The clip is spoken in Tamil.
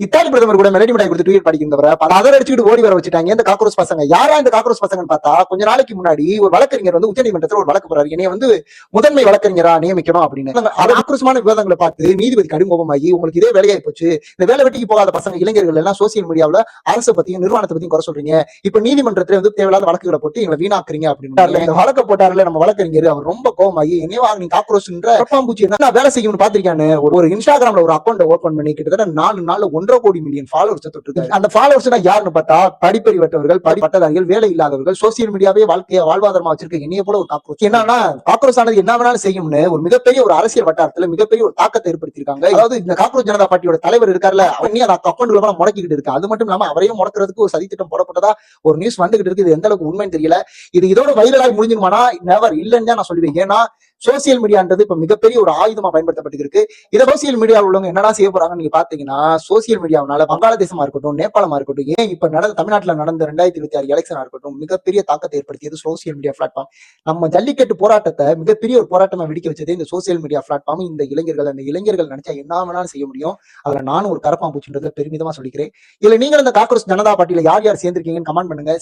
இத்தாலி பிரதமர் கூட மெலடி மிட்டாய் கொடுத்து ட்வீட் படிக்கிறவரை அதை அடிச்சுட்டு ஓடி வர வச்சுட்டாங்க இந்த காக்ரோஸ் பசங்க. யாரா இந்த காக்ரோஸ் பசங்கன்னு பார்த்தா, கொஞ்ச நாளைக்கு முன்னாடி ஒரு வழக்கறிஞர் வந்து உச்சநீதிமன்றத்தில் ஒரு வழக்கு போறாரு, என்னைய வந்து முதன்மை வழக்கறிஞரா நியமிக்கணும் அப்படின்னு. ஆக்ரோஷமான விவாதங்களை பார்த்து நீதிபதி கடும் கோபமாகி, உங்களுக்கு இதே வேலையாய் போச்சு, இந்த வேலை வெட்டிக்கு போகாத பசங்க இளைஞர்கள் எல்லாம் சோசியல் மீடியாவில் அரசு பத்தியும் நிறுவனத்தை பத்தியும் குறை சொல்றீங்க, இப்ப நீதிமன்றத்தில் வந்து தேவையில்லாத வழக்குகளை போட்டு எங்களை வீணாக்குறீங்க அப்படின்னு இந்த வழக்க போட்டாருல நம்ம வழக்கறிஞர். அவர் ரொம்ப கோபமாகி, என்னையவா நீ காக்ரோஷ்ன்ற பூச்சி என்ன வேலை செய்யணும்னு பாத்திருக்கான்னு ஒரு இன்ஸ்டாகிராம்ல ஒரு அக்கௌண்ட் ஓபன் பண்ணி கிட்டத்தட்ட 4 நாள்ல 1.5 கோடி மில்லியன் ஃபாலோவர்ஸ் தொட்டிருக்காரு. அந்த ஃபாலோவர்ஸ் யாருன்னு பார்த்தா, படிப்பறிவற்றவர்கள், பட்டதாரிகள், வேலை இல்லாதவர்கள், சோசியல் மீடியாவே வாழ்க்கைய வாழ்வாதாரமா வச்சிருக்க என்னைய போல ஒரு காக்ரோச். என்னன்னா காக்ரோச் ஆனது என்ன வேணாலும் செய்யும்னு ஒரு மிகப்பெரிய ஒரு அரசியல் வட்டாரத்துல மிகப்பெரிய ஒரு தாக்கத்தை ஏற்படுத்தியிருக்காங்க. அதாவது இந்த காக்ரோச் ஜனதா பார்ட்டியோட தலைவர் இருக்கார்ல, அவன் அந்த அக்கௌண்ட்ல முடக்கிட்டு இருக்கு. அது மட்டும் இல்லாம அவரையும் முடக்கிறதுக்கு ஒரு சதித்திட்டம் போடப்பட்டதா ஒரு நியூஸ் வந்துகிட்டு இருக்கு. இது எந்த அளவுக்கு உண்மைன்னு தெரியல. இது இதோட வைரலாகி முடிஞ்சிருமானா நெவர் இல்லன்னு தான் நான் சொல்லுவேன். ஏன்னா சோசியல் மீடியான்றது இப்ப மிகப்பெரிய ஒரு ஆயுதமா பயன்படுத்தப்பட்டு இருக்கு. இதை சோசியல் மீடியாவில் உள்ளவங்க என்னடா செய்ய போறாங்கன்னு நீங்க பாத்தீங்கன்னா, சோசியல் மீடியாவினால வங்காளதேசமா இருக்கட்டும், நேபாளமா இருக்கட்டும், ஏன் இப்ப தமிழ்நாட்டில் நடந்த 2026 எலெக்ஷனா இருக்கட்டும், மிகப்பெரிய தாக்கத்தை ஏற்படுத்தியது சோசியல் மீடியா பிளாட்ஃபார்ம். நம்ம ஜல்லிக்கட்டு போராட்டத்தை மிகப்பெரிய ஒரு போராட்டமா வெடிக்க வச்சது இந்த சோசியல் மீடியா பிளாட்ஃபார்ம். இந்த இளைஞர்கள் நினைச்சா என்ன வேணாலும் செய்ய முடியும். அதுல நானும் ஒரு கரப்பாம்பூச்சின்றத பெருமிதமா சொல்லிக்கிறேன். இதுல நீங்க இந்த காக்ரோச் ஜனதா பார்ட்டியில யார் யார் சேர்ந்திருக்கீங்கன்னு கமெண்ட் பண்ணுங்க.